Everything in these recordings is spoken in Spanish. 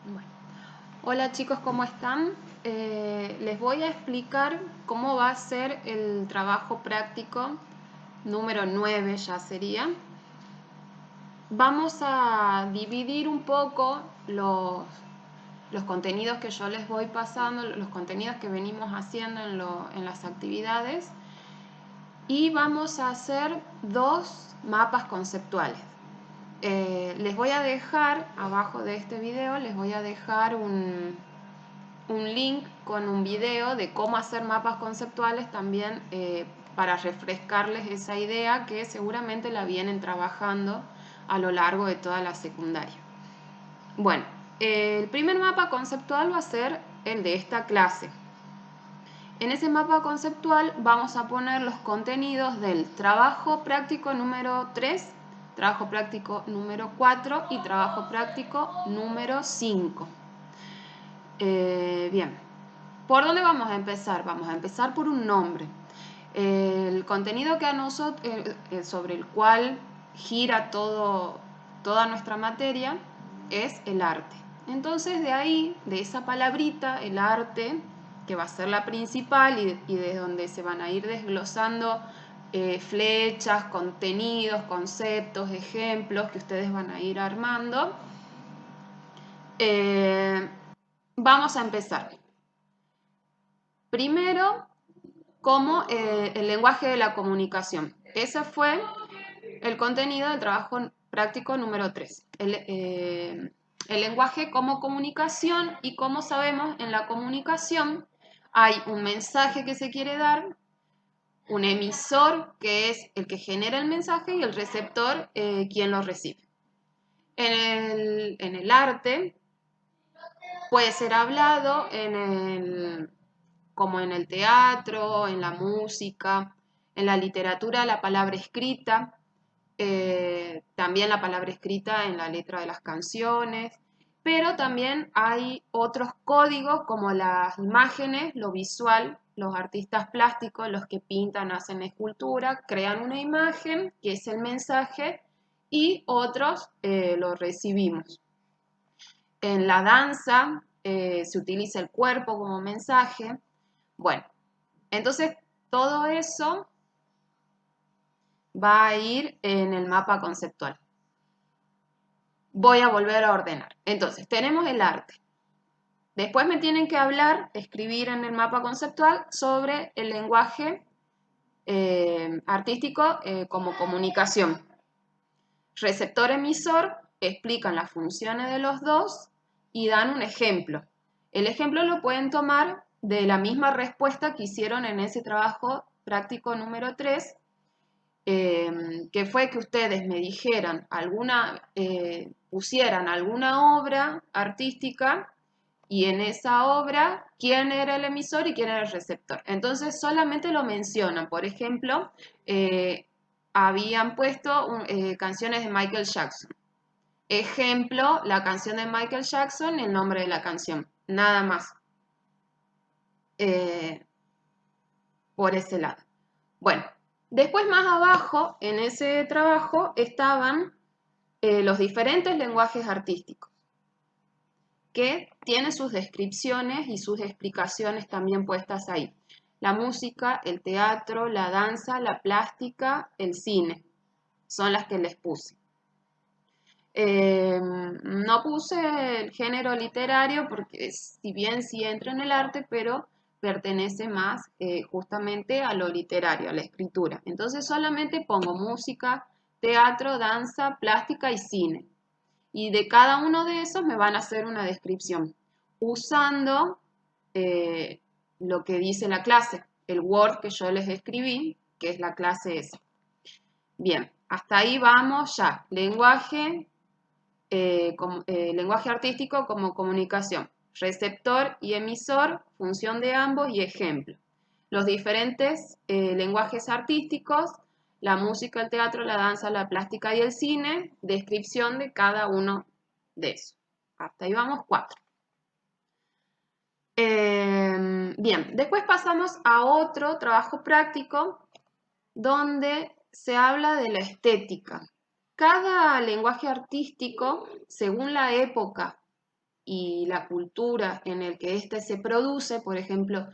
Bueno. Hola chicos, ¿cómo están? Les voy a explicar cómo va a ser el trabajo práctico número 9 ya sería. Vamos a dividir un poco los contenidos que yo les voy pasando, los contenidos que venimos haciendo en las actividades, y vamos a hacer dos mapas conceptuales. Les voy a dejar abajo de este video, les voy a dejar un link con un video de cómo hacer mapas conceptuales también, para refrescarles esa idea que seguramente la vienen trabajando a lo largo de toda la secundaria. Bueno, el primer mapa conceptual va a ser el de esta clase. En ese mapa conceptual vamos a poner los contenidos del trabajo práctico número 3, trabajo práctico número 4 y trabajo práctico número 5. Bien, ¿por dónde vamos a empezar? Vamos a empezar por un nombre. El contenido que a nosotros, sobre el cual gira toda nuestra materia, es el arte. Entonces de ahí, de esa palabrita, el arte, que va a ser la principal y de donde se van a ir desglosando flechas, contenidos, conceptos, ejemplos que ustedes van a ir armando. Vamos a empezar. Primero, como el lenguaje de la comunicación. Ese fue el contenido del trabajo práctico número 3. El lenguaje como comunicación, y como sabemos, en la comunicación hay un mensaje que se quiere dar, un emisor que es el que genera el mensaje y el receptor quien lo recibe. En el arte puede ser hablado como en el teatro, en la música, en la literatura, la palabra escrita, también la palabra escrita en la letra de las canciones, pero también hay otros códigos como las imágenes, lo visual, los artistas plásticos, los que pintan, hacen escultura, crean una imagen que es el mensaje y otros lo recibimos. En la danza se utiliza el cuerpo como mensaje. Bueno, entonces todo eso va a ir en el mapa conceptual. Voy a volver a ordenar. Entonces, tenemos el arte. Después me tienen que hablar, escribir en el mapa conceptual sobre el lenguaje artístico como comunicación. Receptor-emisor, explican las funciones de los dos y dan un ejemplo. El ejemplo lo pueden tomar de la misma respuesta que hicieron en ese trabajo práctico número 3, que fue que ustedes me dijeran pusieran alguna obra artística y en esa obra quién era el emisor y quién era el receptor. Entonces solamente lo mencionan. Por ejemplo, habían puesto canciones de Michael Jackson. Ejemplo, la canción de Michael Jackson, el nombre de la canción. Nada más. Por ese lado. Bueno, después más abajo, en ese trabajo, estaban los diferentes lenguajes artísticos, que tienen sus descripciones y sus explicaciones también puestas ahí. La música, el teatro, la danza, la plástica, el cine, son las que les puse. No puse el género literario porque si bien sí entra en el arte, pero pertenece más justamente a lo literario, a la escritura. Entonces solamente pongo música, teatro, danza, plástica y cine. Y de cada uno de esos me van a hacer una descripción usando lo que dice la clase, el Word que yo les escribí, que es la clase esa. Bien, hasta ahí vamos ya. Lenguaje artístico como comunicación. Receptor y emisor, función de ambos y ejemplo. Los diferentes lenguajes artísticos, la música, el teatro, la danza, la plástica y el cine, descripción de cada uno de esos. Hasta ahí vamos 4. Bien, después pasamos a otro trabajo práctico donde se habla de la estética. Cada lenguaje artístico, según la época y la cultura en el que éste se produce, por ejemplo,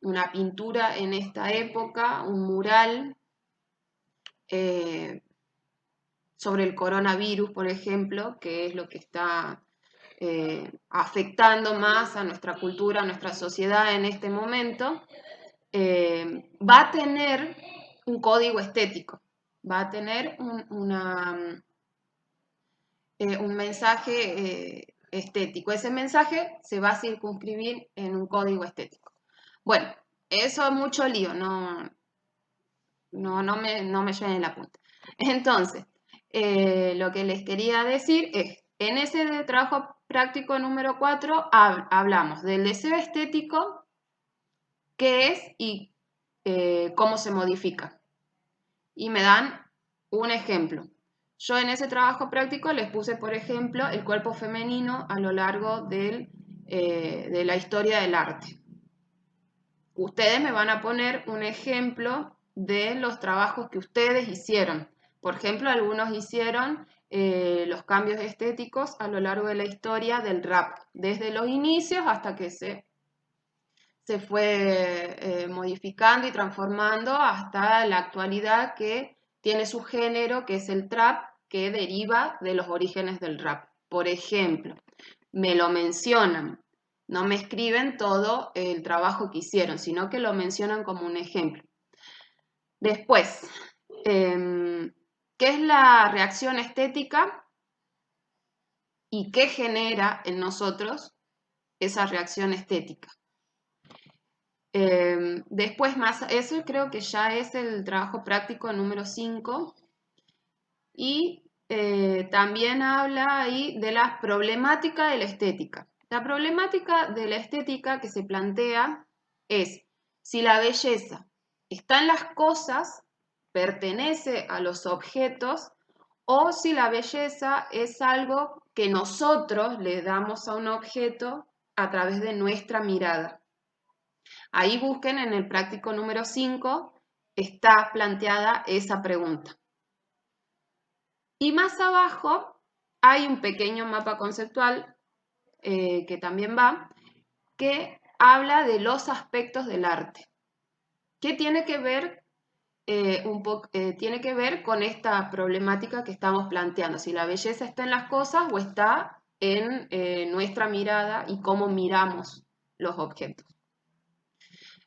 una pintura en esta época, un mural sobre el coronavirus, por ejemplo, que es lo que está afectando más a nuestra cultura, a nuestra sociedad en este momento, va a tener un código estético, va a tener un mensaje estético. Ese mensaje se va a circunscribir en un código estético. Bueno, eso es mucho lío, no me lleven la punta. Entonces, lo que les quería decir es, en ese trabajo práctico número 4 hablamos del deseo estético, qué es y cómo se modifica. Y me dan un ejemplo. Yo en ese trabajo práctico les puse, por ejemplo, el cuerpo femenino a lo largo de la historia del arte. Ustedes me van a poner un ejemplo de los trabajos que ustedes hicieron. Por ejemplo, algunos hicieron los cambios estéticos a lo largo de la historia del rap, desde los inicios hasta que se fue modificando y transformando hasta la actualidad, que tiene su género, que es el trap, que deriva de los orígenes del rap. Por ejemplo, me lo mencionan, no me escriben todo el trabajo que hicieron, sino que lo mencionan como un ejemplo. Después, ¿qué es la reacción estética y qué genera en nosotros esa reacción estética? Después más, eso creo que ya es el trabajo práctico número 5, y también habla ahí de la problemática de la estética. La problemática de la estética que se plantea es si la belleza está en las cosas, pertenece a los objetos, o si la belleza es algo que nosotros le damos a un objeto a través de nuestra mirada. Ahí busquen en el práctico número 5, está planteada esa pregunta. Y más abajo hay un pequeño mapa conceptual que también va, que habla de los aspectos del arte. ¿Qué tiene que ver? Tiene que ver con esta problemática que estamos planteando, si la belleza está en las cosas o está en nuestra mirada y cómo miramos los objetos.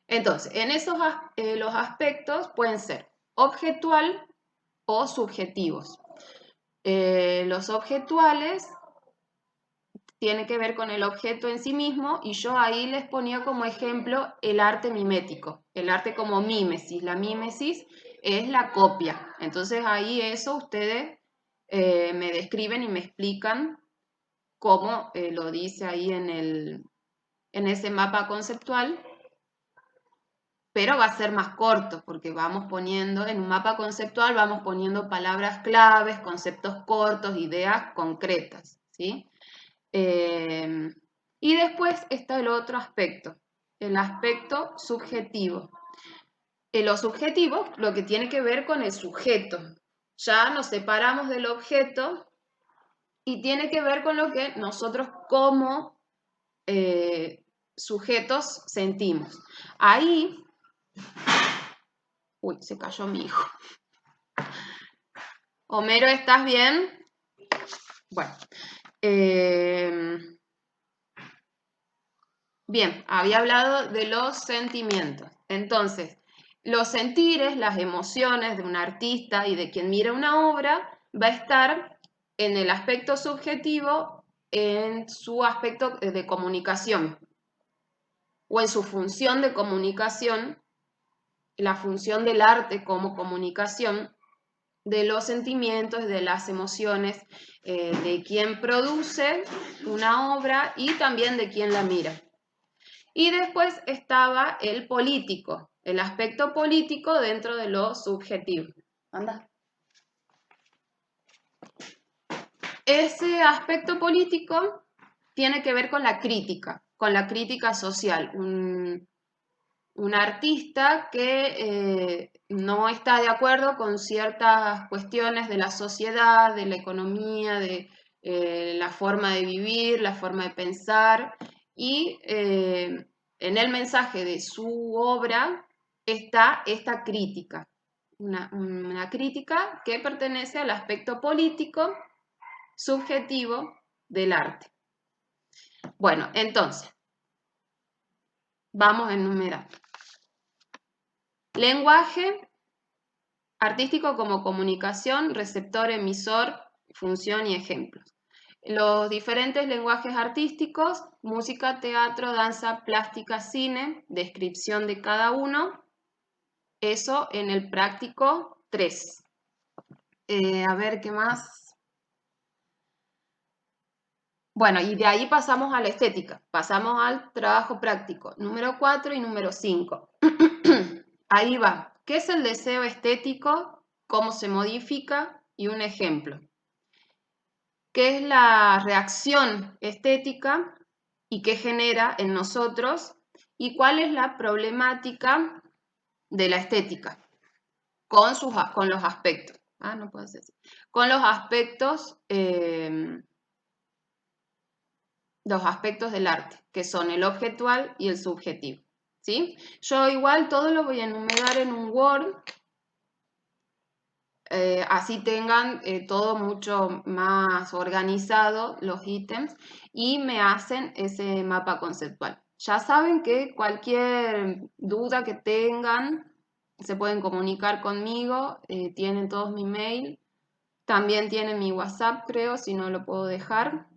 Entonces, en esos los aspectos pueden ser objetual o subjetivos. Los objetuales tienen que ver con el objeto en sí mismo, y yo ahí les ponía como ejemplo el arte mimético, el arte como mímesis. La mímesis es la copia. Entonces ahí eso ustedes me describen y me explican cómo lo dice ahí en ese mapa conceptual. Pero va a ser más corto porque vamos poniendo, en un mapa conceptual vamos poniendo palabras claves, conceptos cortos, ideas concretas, ¿sí? Y después está el otro aspecto, el aspecto subjetivo. Lo subjetivo, lo que tiene que ver con el sujeto. Ya nos separamos del objeto y tiene que ver con lo que nosotros como sujetos sentimos. Ahí... Uy, se cayó mi hijo. Homero, ¿estás bien? Bueno. Bien, había hablado de los sentimientos. Entonces, los sentires, las emociones de un artista y de quien mira una obra va a estar en el aspecto subjetivo, en su aspecto de comunicación o en su función de comunicación, la función del arte como comunicación de los sentimientos, de las emociones, de quien produce una obra y también de quien la mira. Y después estaba el político, el aspecto político dentro de lo subjetivo. Anda. Ese aspecto político tiene que ver con la crítica social. Un artista que no está de acuerdo con ciertas cuestiones de la sociedad, de la economía, de la forma de vivir, la forma de pensar, y en el mensaje de su obra está esta crítica, una crítica que pertenece al aspecto político subjetivo del arte. Bueno, entonces, vamos a enumerar. Lenguaje artístico como comunicación, receptor, emisor, función y ejemplos. Los diferentes lenguajes artísticos: música, teatro, danza, plástica, cine, descripción de cada uno. Eso en el práctico 3. A ver, ¿qué más? Bueno, y de ahí pasamos a la estética, pasamos al trabajo práctico, número 4 y número 5. Ahí va. ¿Qué es el deseo estético? ¿Cómo se modifica? Y un ejemplo. ¿Qué es la reacción estética y qué genera en nosotros? ¿Y cuál es la problemática de la estética con los aspectos? No puedo hacer así. Con los aspectos del arte, que son el objetual y el subjetivo. ¿Sí? Yo igual todo lo voy a enumerar en un Word, así tengan todo mucho más organizado, los ítems, y me hacen ese mapa conceptual. Ya saben que cualquier duda que tengan, se pueden comunicar conmigo, tienen todos mi mail, también tienen mi WhatsApp, creo, si no lo puedo dejar.